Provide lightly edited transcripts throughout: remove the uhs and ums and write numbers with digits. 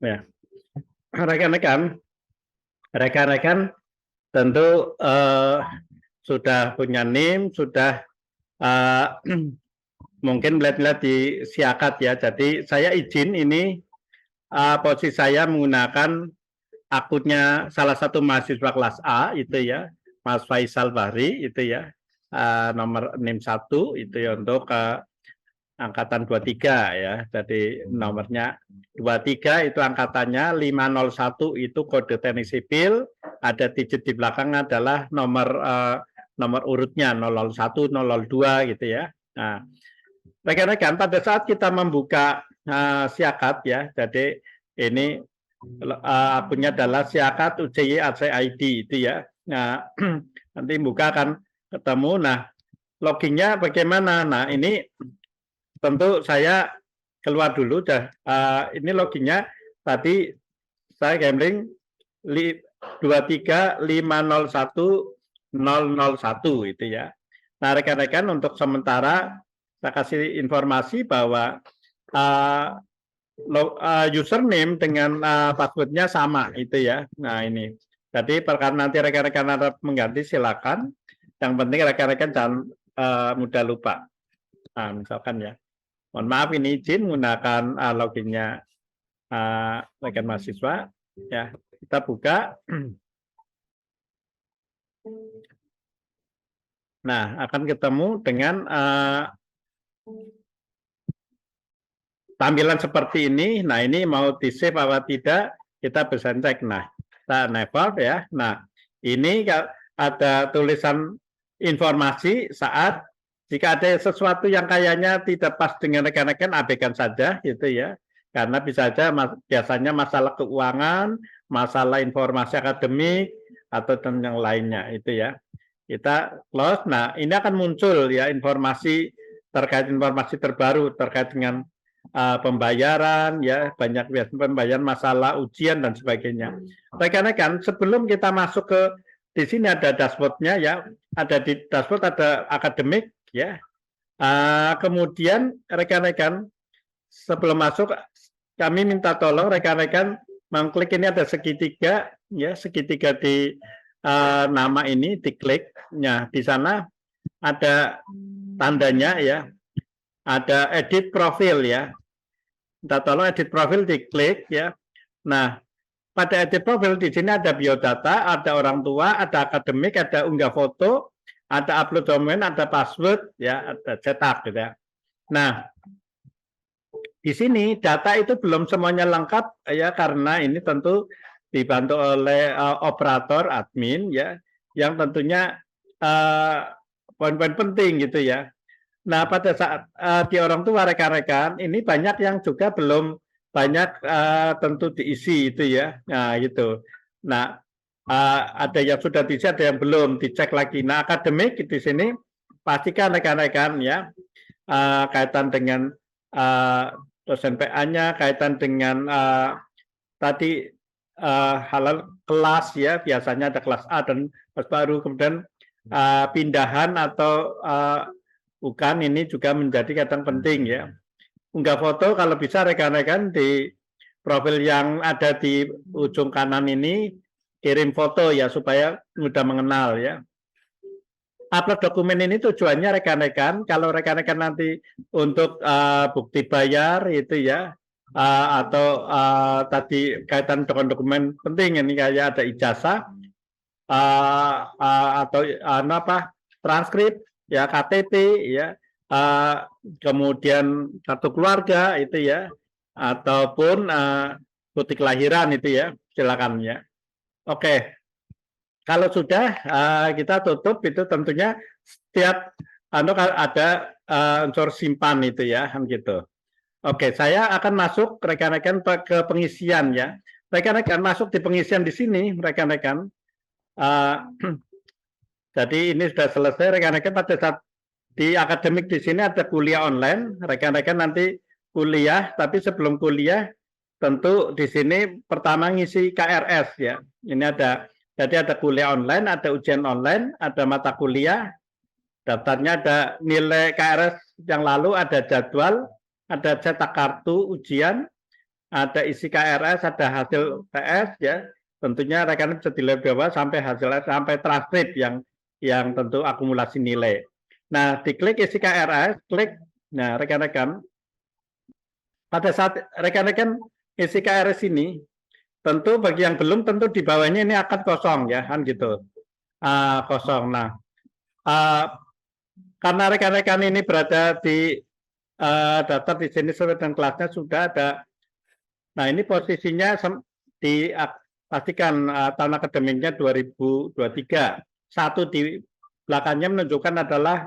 Ya, rekan-rekan tentu sudah punya NIM, sudah mungkin melihat-lihat di Siakat ya. Jadi saya izin ini posisi saya menggunakan akunnya salah satu mahasiswa kelas A itu ya, Mas Faisal Bahri itu ya, nomor NIM 1 itu ya untuk angkatan 23 ya. Jadi nomornya 23 itu angkatannya, 501 itu kode teknik sipil, ada digit di belakang adalah nomor urutnya 001, 002 gitu ya. Nah, rekan-rekan pada saat kita membuka Siakat ya, jadi ini akunnya adalah Siakat UCY ACID itu ya. Nah, nanti buka akan ketemu. Nah, loginnya bagaimana? Nah, ini tentu saya keluar dulu. Ini loginnya tadi saya gambling 23501 itu ya. Nah, rekan-rekan untuk sementara saya kasih informasi bahwa username dengan passwordnya sama itu ya. Nah ini. Jadi perkara nanti rekan-rekan harap mengganti silakan. Yang penting rekan-rekan jangan mudah lupa. Nah, misalkan ya. Mohon maaf ini izin menggunakan loginnya rekan mahasiswa. Ya, kita buka. Nah, akan ketemu dengan tampilan seperti ini. Nah, ini mau di-save apa tidak, kita bisa cek. Nah, kita enable ya. Nah, ini ada tulisan informasi saat jika ada sesuatu yang kayaknya tidak pas dengan rekan-rekan, abaikan saja gitu ya. Karena bisa saja biasanya masalah keuangan, masalah informasi akademik, atau yang lainnya itu ya. Kita close. Nah, ini akan muncul ya informasi terkait informasi terbaru terkait dengan pembayaran ya, banyak pembayaran masalah ujian dan sebagainya. Rekan-rekan, sebelum kita masuk ke di sini ada dashboardnya ya, ada di dashboard ada akademik ya. Kemudian rekan-rekan sebelum masuk kami minta tolong rekan-rekan mengklik ini ada segitiga ya, segitiga di nama ini diklik. Nah, di sana ada tandanya ya. Ada edit profil ya. Kita tolong edit profil diklik ya. Nah, pada edit profil di sini ada biodata, ada orang tua, ada akademik, ada unggah foto, ada upload domain, ada password ya, ada cetak gitu ya. Nah, di sini data itu belum semuanya lengkap ya karena ini tentu dibantu oleh operator admin ya yang tentunya poin-poin penting gitu ya. Nah, pada saat di orang tua rekan-rekan ini banyak yang juga belum banyak tentu diisi itu ya. Nah, gitu. Nah, ada yang sudah diisi, ada yang belum dicek lagi. Nah, akademik di sini pastikan rekan-rekan ya kaitan dengan dosen PA-nya, kaitan dengan tadi halal kelas ya, biasanya ada kelas A dan kelas baru, kemudian pindahan atau bukan, ini juga menjadi kadang penting ya. Unggah foto kalau bisa rekan-rekan di profil yang ada di ujung kanan ini kirim foto ya supaya mudah mengenal ya. Upload dokumen ini tujuannya rekan-rekan kalau rekan-rekan nanti untuk bukti bayar itu ya atau tadi kaitan dokumen penting ini kayak ada ijazah atau apa transkrip ya, KTP ya, kemudian kartu keluarga itu ya, ataupun bukti kelahiran itu ya, silakan ya. Oke, kalau sudah kita tutup itu tentunya setiap ada unsur simpan itu ya, kan gitu. Oke, saya akan masuk rekan-rekan ke pengisian ya. Rekan-rekan masuk di pengisian di sini, rekan-rekan. Jadi ini sudah selesai rekan-rekan. Pada saat di akademik di sini ada kuliah online, rekan-rekan nanti kuliah, tapi sebelum kuliah tentu di sini pertama ngisi KRS ya. Ini ada, jadi ada kuliah online, ada ujian online, ada mata kuliah, daftarnya ada nilai KRS yang lalu, ada jadwal, ada cetak kartu ujian, ada isi KRS, ada hasil TS ya. Tentunya rekan bisa dilihat bahwa sampai hasilnya sampai transkrip yang tentu akumulasi nilai. Nah, diklik isi KRS, klik. Nah, rekan-rekan, pada saat rekan-rekan isi KRS ini, tentu bagi yang belum, tentu di bawahnya ini akan kosong ya, kan gitu. Kosong. Nah, karena rekan-rekan ini berada di daftar di sini sesuai dengan kelasnya sudah ada. Nah, ini posisinya dipastikan tahun akademiknya 2023. Satu di belakangnya menunjukkan adalah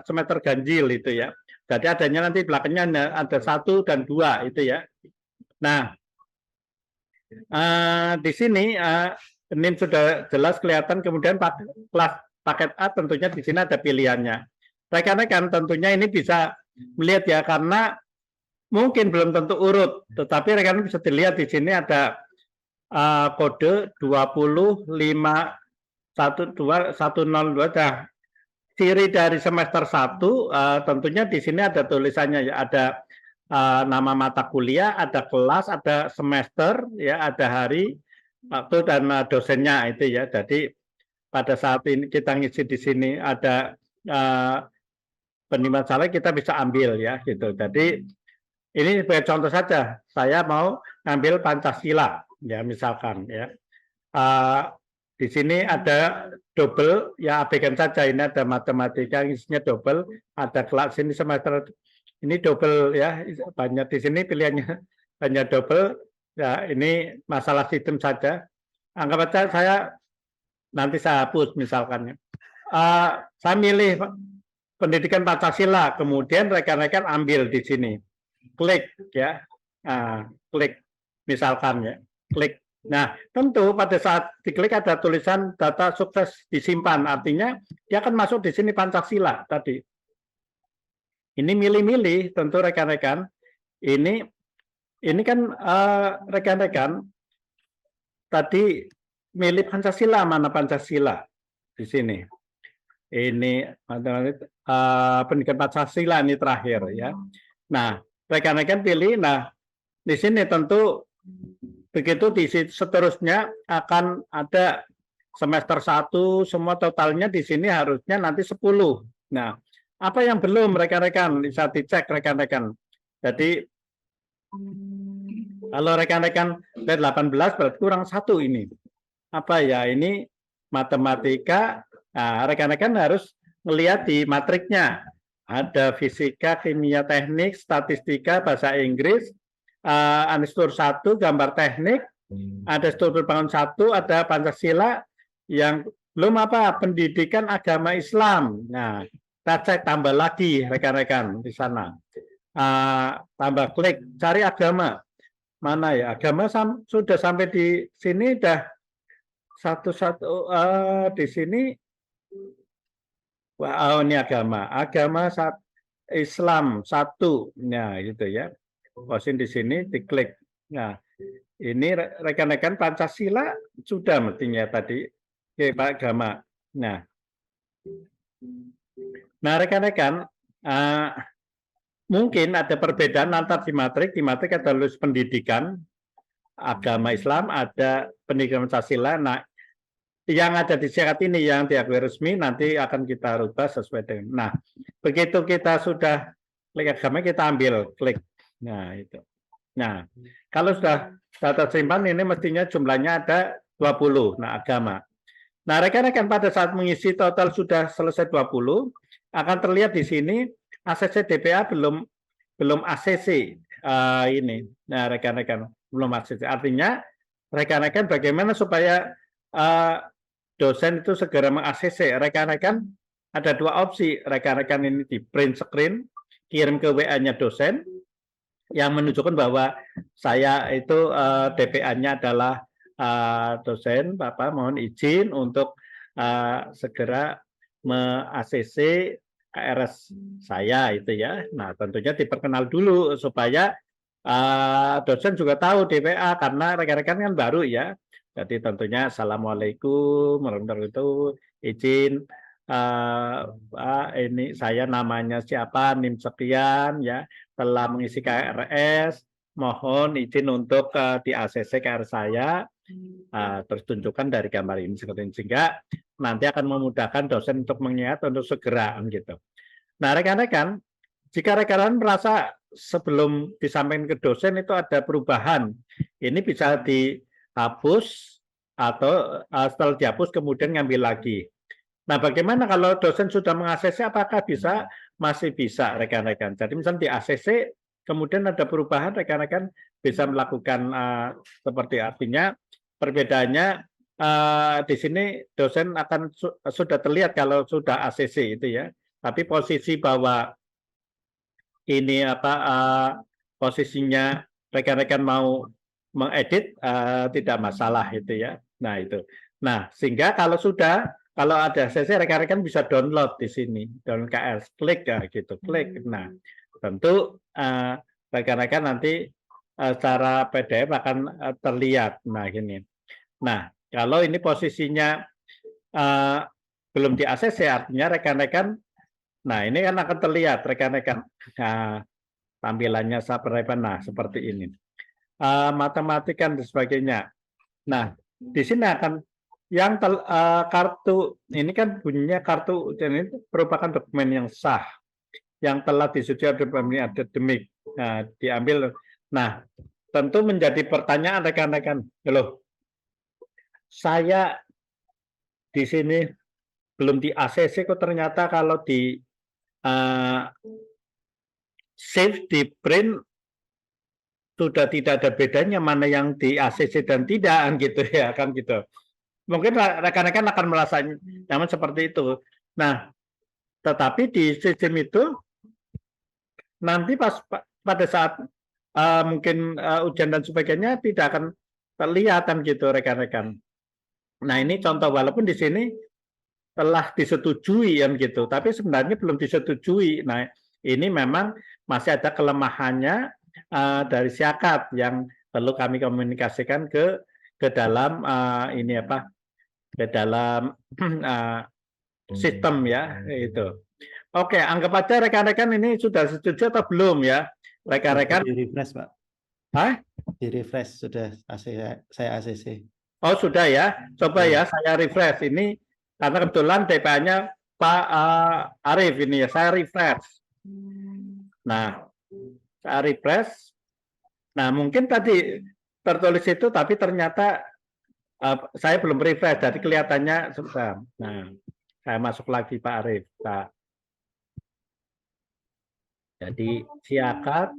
semester ganjil itu ya. Jadi adanya nanti belakangnya ada 1 dan 2 itu ya. Nah, di sini NIM sudah jelas kelihatan, kemudian kelas paket A tentunya di sini ada pilihannya. Rekan-rekan tentunya ini bisa melihat ya, karena mungkin belum tentu urut, tetapi rekan bisa dilihat di sini ada kode 2055102. Nah, ciri dari semester 1 tentunya di sini ada tulisannya ya, ada nama mata kuliah, ada kelas, ada semester ya, ada hari, waktu, dan dosennya itu ya. Jadi pada saat ini kita ngisi di sini ada penimbangan salah, kita bisa ambil ya gitu. Jadi ini sebagai contoh saja, saya mau ngambil Pancasila ya misalkan ya. Di sini ada double ya, abaikan saja, ini ada matematika isinya double, ada kelas ini semester ini double ya, banyak di sini pilihannya banyak double ya. Ini masalah sistem saja, anggap saja saya nanti saya hapus misalkan. Saya milih pendidikan Pancasila, kemudian rekan-rekan ambil di sini, klik ya, klik misalkan ya, klik. Nah, tentu pada saat diklik ada tulisan data sukses disimpan, artinya dia akan masuk di sini Pancasila tadi. Ini milih-milih, tentu rekan-rekan. Ini kan rekan-rekan tadi milih Pancasila, mana Pancasila di sini. Ini pendidikan Pancasila ini terakhir ya. Nah, rekan-rekan pilih. Nah, di sini tentu begitu di seterusnya akan ada semester 1, semua totalnya di sini harusnya nanti 10. Nah, apa yang belum rekan-rekan bisa dicek rekan-rekan. Jadi kalau rekan-rekan lihat 18 berarti kurang 1 ini. Apa ya, ini matematika. Nah, rekan-rekan harus melihat di matriknya. Ada fisika, kimia, teknik, statistika, bahasa Inggris, Anistur 1, gambar teknik, ada struktur bangun 1, ada Pancasila, yang belum apa, pendidikan agama Islam. Nah, kita cek tambah lagi rekan-rekan di sana. Tambah klik, cari agama. Mana ya, agama sudah sampai di sini, dah satu-satu di sini. Wah, ini agama Islam 1. Nah, gitu ya. Posin di sini, diklik. Nah, ini rekan-rekan Pancasila sudah mestinya tadi ke agama. Nah, rekan-rekan mungkin ada perbedaan antar di matrik ada lulus pendidikan agama Islam, ada pendidikan Pancasila. Nah, yang ada di syarat ini yang diakui resmi nanti akan kita rubah sesuai dengan. Nah, begitu kita sudah klik agama, kita ambil klik. Nah, itu. Nah, kalau sudah data simpan ini mestinya jumlahnya ada 20. Nah, agama. Nah, rekan-rekan pada saat mengisi total sudah selesai 20, akan terlihat di sini ACC DPA belum ACC ini. Nah, rekan-rekan belum ACC. Artinya rekan-rekan bagaimana supaya dosen itu segera meng-ACC. Rekan-rekan ada 2 opsi. Rekan-rekan ini di print screen, kirim ke WA-nya dosen yang menunjukkan bahwa saya itu DPA-nya adalah dosen, Bapak mohon izin untuk segera me-ACC KRS saya itu ya. Nah, tentunya diperkenal dulu supaya dosen juga tahu DPA, karena rekan-rekan kan baru ya. Jadi tentunya Assalamualaikum warahmatullahi wabarakatuh, izin ini saya namanya siapa, NIM sekian ya, telah mengisi KRS, mohon izin untuk di ACC KRS saya, terus tunjukkan dari gambar ini seperti ini, sehingga nanti akan memudahkan dosen untuk mengingat untuk segera gitu. Nah, rekan-rekan, jika rekan-rekan merasa sebelum disampaikan ke dosen itu ada perubahan, ini bisa dihapus atau setelah dihapus kemudian ngambil lagi. Nah, bagaimana kalau dosen sudah meng-ACC, apakah bisa? Masih bisa, rekan-rekan. Jadi misalnya di ACC, kemudian ada perubahan, rekan-rekan bisa melakukan seperti artinya perbedaannya di sini dosen akan sudah terlihat kalau sudah ACC itu ya. Tapi posisi bahwa ini posisinya rekan-rekan mau mengedit tidak masalah itu ya. Nah itu. Nah sehingga kalau ada ACC rekan-rekan bisa download di sini, download KRS, klik ya gitu, klik. Nah tentu rekan-rekan nanti secara PDF akan terlihat. Nah gini. Nah kalau ini posisinya belum di ACC artinya rekan-rekan. Nah, ini kan akan terlihat rekan-rekan tampilannya seperti ini. Matematika dan sebagainya. Nah, di sini akan yang kartu ini kan bunyinya kartu ini merupakan dokumen yang sah yang telah disetujui oleh akademik. Nah, diambil. Nah, tentu menjadi pertanyaan rekan-rekan, loh, saya di sini belum di ACC kok ternyata kalau di save di print sudah tidak ada bedanya mana yang di ACC dan tidak gitu ya kan gitu. Mungkin rekan-rekan akan merasa nyaman seperti itu. Nah, tetapi di sistem itu nanti pada saat mungkin ujian dan sebagainya tidak akan terlihat gitu rekan-rekan. Nah, ini contoh walaupun di sini telah disetujui gitu, tapi sebenarnya belum disetujui. Nah, ini memang masih ada kelemahannya dari Siakat yang perlu kami komunikasikan ke dalam ke dalam sistem ya itu. Oke, anggap aja rekan-rekan ini sudah setuju atau belum ya, rekan-rekan? Di refresh Pak. Hah? Di refresh sudah saya ACC. Oh sudah ya, coba ya saya refresh ini. Karena kebetulan TPA-nya Pak Arif ini ya, saya refresh. Nah, saya refresh. Nah, mungkin tadi tertulis itu, tapi ternyata saya belum refresh, jadi kelihatannya sudah. Nah, saya masuk lagi Pak Arif. Pak. Jadi Siakat.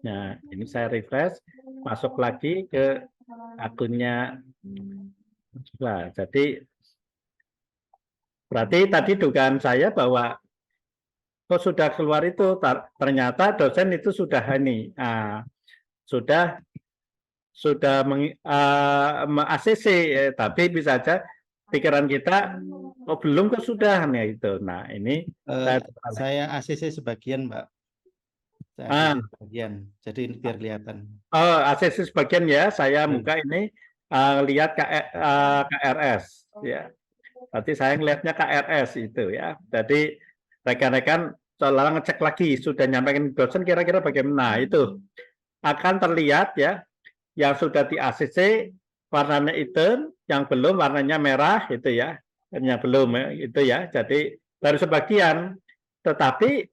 Nah, ini saya refresh, masuk lagi ke akunnya. Nah, jadi berarti tadi dugaan saya bahwa kok sudah keluar itu, ternyata dosen itu sudah ini, sudah meng-ACC, tapi bisa saja pikiran kita, kok belum kok sudah nih itu. Nah ini saya ACC sebagian Mbak. Saya ACC sebagian, jadi biar kelihatan. Oh, ACC sebagian ya, saya buka ini lihat KRS ya. Berarti saya ngelihatnya KRS itu ya. Jadi rekan-rekan seolah ngecek lagi sudah nyampaikan dosen kira-kira bagaimana. Nah, itu akan terlihat ya yang sudah di ACC warnanya hitam, yang belum warnanya merah itu ya. Yang belum ya, itu ya. Jadi baru sebagian. Tetapi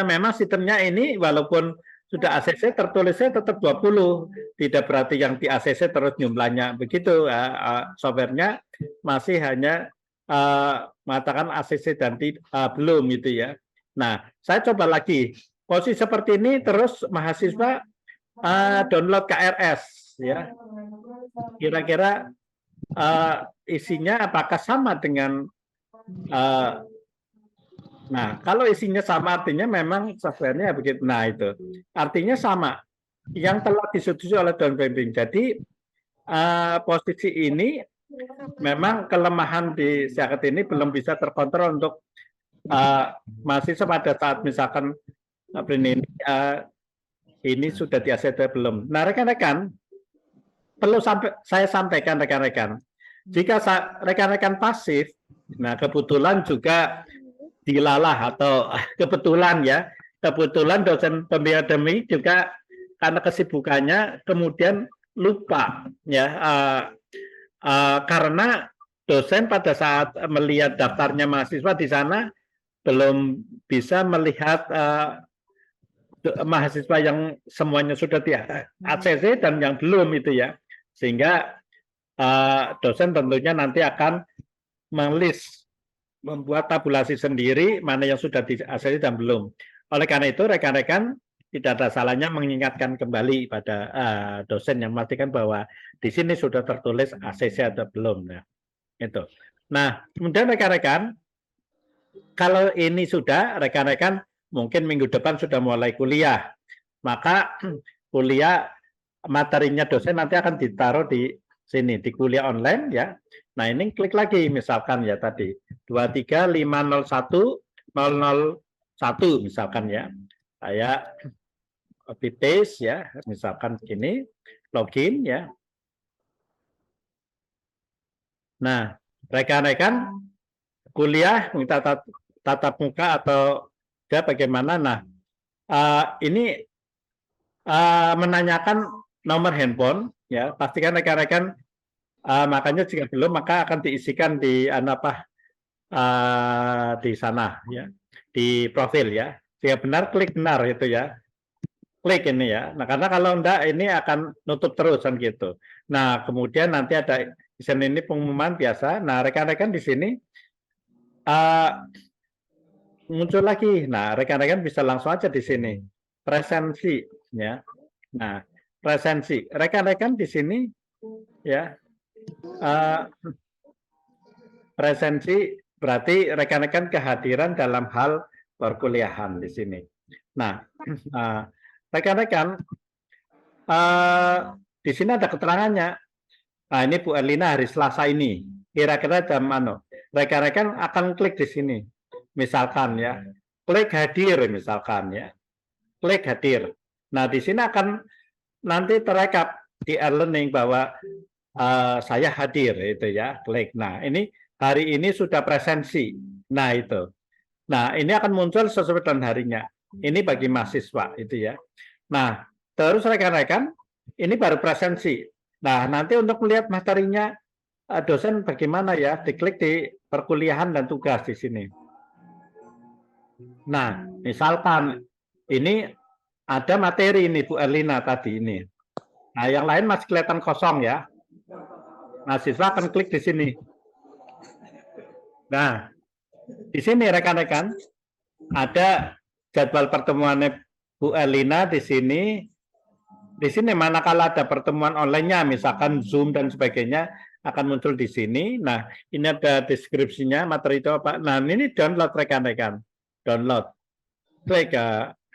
memang sistemnya ini walaupun sudah ACC tertulisnya tetap 20, tidak berarti yang di ACC terus jumlahnya begitu. Softwarenya masih hanya mengatakan ACC dan belum gitu ya. Nah, saya coba lagi posisi seperti ini, terus mahasiswa download KRS ya. Kira-kira isinya apakah sama dengan nah, kalau isinya sama artinya memang softwarenya begitu. Nah, itu artinya sama yang telah disetujui oleh Dewan Pembimbing. Jadi posisi ini memang kelemahan di Siakat ini belum bisa terkontrol untuk mahasiswa pada saat misalkan ini sudah di ACC belum. Nah, rekan-rekan perlu saya sampaikan rekan-rekan. Jika rekan-rekan pasif, nah kebetulan juga dilalah atau kebetulan ya, kebetulan dosen pembimbing akademik juga karena kesibukannya kemudian lupa ya, karena dosen pada saat melihat daftarnya mahasiswa di sana belum bisa melihat mahasiswa yang semuanya sudah di ACC dan yang belum itu ya, sehingga dosen tentunya nanti akan melis, membuat tabulasi sendiri mana yang sudah di ACC dan belum. Oleh karena itu rekan-rekan tidak ada salahnya mengingatkan kembali pada dosen yang memastikan bahwa di sini sudah tertulis ACC atau belum. Nah, itu. Nah, kemudian rekan-rekan, kalau ini sudah, rekan-rekan mungkin minggu depan sudah mulai kuliah. Maka kuliah materinya dosen nanti akan ditaruh di sini, di kuliah online ya. Nah, ini klik lagi misalkan ya tadi 23501 misalkan ya. Saya copy paste ya, misalkan begini, login ya. Nah, rekan-rekan kuliah minta tatap muka atau ya bagaimana. Nah, ini menanyakan nomor handphone ya, pastikan rekan-rekan makanya jika belum maka akan diisikan di di sana ya, di profil ya. Jika benar klik benar itu ya. Klik ini ya. Nah, karena kalau enggak ini akan nutup terus kan gitu. Nah, kemudian nanti ada di sini ini pengumuman biasa. Nah, rekan-rekan di sini muncul lagi. Nah, rekan-rekan bisa langsung aja di sini presensi ya. Nah, presensi rekan-rekan di sini ya, presensi berarti rekan-rekan kehadiran dalam hal perkuliahan di sini. Nah, rekan-rekan di sini ada keterangannya. Nah, ini Bu Erlina hari Selasa ini. Kira-kira jam mana? Rekan-rekan akan klik di sini. Misalkan ya, klik hadir misalkan ya. Klik hadir. Nah, di sini akan nanti terekap di e-learning bahwa saya hadir itu ya, klik. Nah, ini hari ini sudah presensi. Nah, itu. Nah, ini akan muncul sesuai dengan harinya. Ini bagi mahasiswa itu ya. Nah, terus rekan-rekan ini baru presensi. Nah, nanti untuk melihat materinya dosen bagaimana ya, diklik di perkuliahan dan tugas di sini. Nah, misalkan ini ada materi ini Bu Erlina tadi ini. Nah, yang lain masih kelihatan kosong ya. Mahasiswa akan klik di sini. Nah, di sini rekan-rekan ada jadwal pertemuannya Bu Erlina di sini. Di sini manakala ada pertemuan online-nya, misalkan Zoom dan sebagainya, akan muncul di sini. Nah, ini ada deskripsinya, materi itu apa. Nah, ini download rekan-rekan. Download. Klik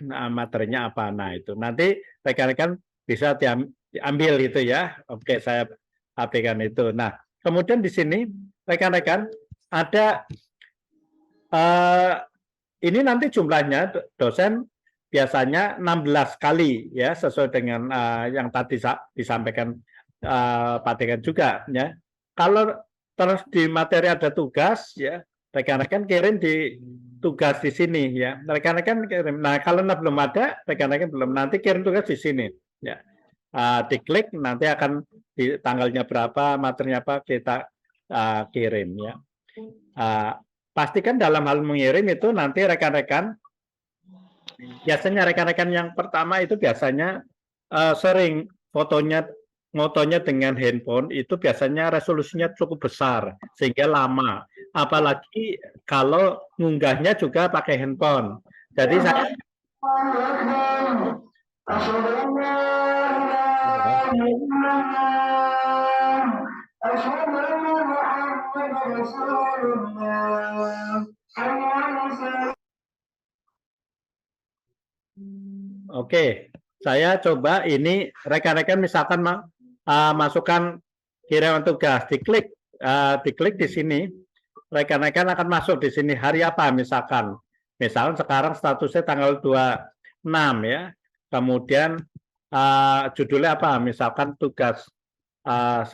materinya apa. Nah, itu. Nanti rekan-rekan bisa diambil itu ya. Oke, saya abaikan itu. Nah, kemudian di sini rekan-rekan ada ini nanti jumlahnya dosen biasanya 16 kali ya, sesuai dengan yang tadi disampaikan Pak Dekan juga ya. Kalau terus di materi ada tugas ya, rekan-rekan kirim di tugas di sini ya. Rekan-rekan kirim. Nah, kalau belum ada, rekan-rekan belum, nanti kirim tugas di sini ya. Diklik nanti akan di tanggalnya berapa, materinya apa kita kirim ya. Pastikan dalam hal mengirim itu nanti rekan-rekan, biasanya rekan-rekan yang pertama itu biasanya sering fotonya dengan handphone itu biasanya resolusinya cukup besar sehingga lama. Apalagi kalau ngunggahnya juga pakai handphone. Jadi saya Oke, saya coba ini rekan-rekan misalkan masukkan kiriman tugas, diklik di sini, rekan-rekan akan masuk di sini hari apa misalkan. Misalkan sekarang statusnya tanggal 26 ya. Kemudian judulnya apa? Misalkan tugas 1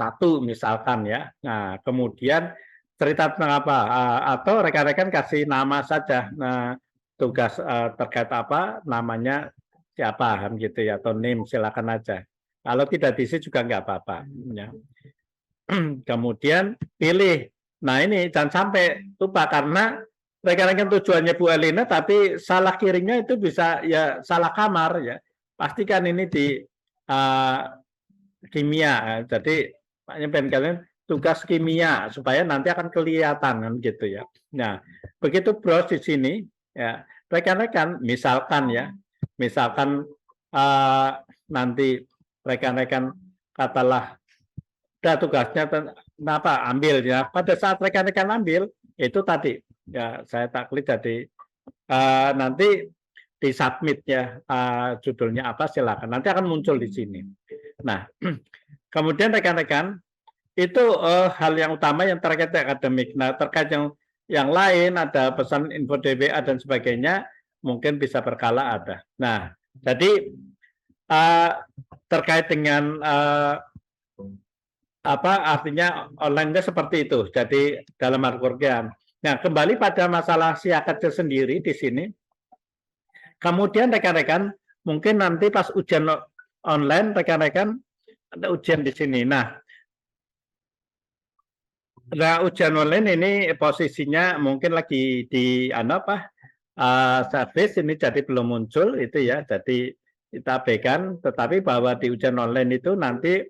misalkan ya. Nah, kemudian cerita tentang apa, atau rekan-rekan kasih nama saja, nah, tugas terkait apa, namanya siapa, kan gitu ya, atau name silakan aja. Kalau tidak diisi juga nggak apa-apa. Ya. Kemudian pilih. Nah ini jangan sampai lupa karena rekan-rekan tujuannya Bu Elina, tapi salah kirimnya itu bisa ya salah kamar ya. Pastikan ini di kimia. Jadi makanya pengen kalian tugas kimia supaya nanti akan kelihatan kan gitu ya. Nah begitu bros di sini ya rekan-rekan misalkan ya, misalkan nanti rekan-rekan katalah udah tugasnya kenapa ambil ya, pada saat rekan-rekan ambil itu tadi ya saya tak klik jadi nanti di submit ya, judulnya apa silakan nanti akan muncul di sini. Nah kemudian rekan-rekan itu hal yang utama yang terkait akademik. Nah terkait yang lain ada pesan info DBA dan sebagainya mungkin bisa berkala ada. Nah jadi terkait dengan apa artinya online-nya seperti itu. Jadi dalam Al-Qur'an. Nah, kembali pada masalah siakat sendiri di sini. Kemudian rekan-rekan mungkin nanti pas ujian online rekan-rekan ada ujian di sini. Nah, ujian online ini posisinya mungkin lagi di service ini jadi belum muncul itu ya. Jadi kita abaikan, tetapi bahwa di ujian online itu nanti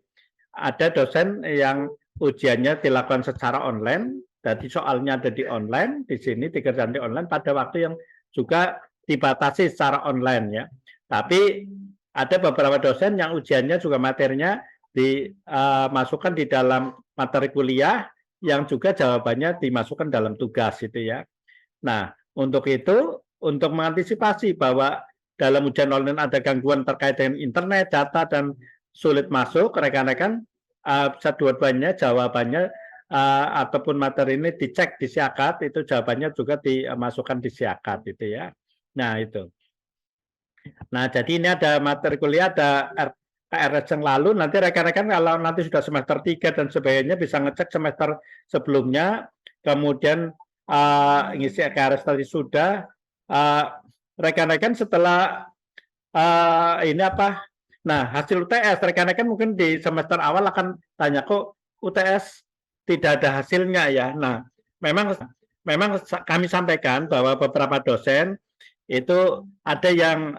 ada dosen yang ujiannya dilakukan secara online, jadi soalnya ada di online, di sini dikerjakan di online pada waktu yang juga dibatasi secara online ya. Tapi ada beberapa dosen yang ujiannya juga materinya dimasukkan di dalam materi kuliah yang juga jawabannya dimasukkan dalam tugas itu ya. Nah, untuk itu, untuk mengantisipasi bahwa dalam ujian online ada gangguan terkait dengan internet, data, dan sulit masuk, rekan-rekan bisa dua-duanya jawabannya ataupun materi ini dicek di siakat, itu jawabannya juga dimasukkan di siakat itu ya. Nah itu. Nah jadi ini ada materi kuliah, ada KRS yang lalu, nanti rekan-rekan kalau nanti sudah semester 3 dan sebagainya bisa ngecek semester sebelumnya, kemudian ngisi KRS tadi sudah, rekan-rekan setelah ini apa? Nah, hasil UTS rekan-rekan mungkin di semester awal akan tanya kok UTS tidak ada hasilnya ya. Nah, memang kami sampaikan bahwa beberapa dosen itu ada yang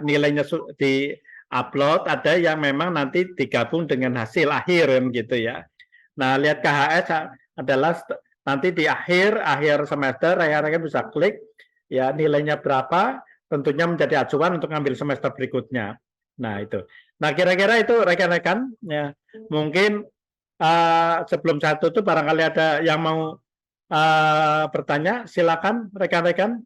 nilainya di upload, ada yang memang nanti digabung dengan hasil akhir gitu ya. Nah, lihat KHS adalah nanti di akhir semester rekan-rekan bisa klik ya nilainya berapa, tentunya menjadi acuan untuk ngambil semester berikutnya. Nah itu. Nah kira-kira itu rekan-rekan ya mungkin sebelum saya tutup barangkali ada yang mau bertanya, silakan rekan-rekan.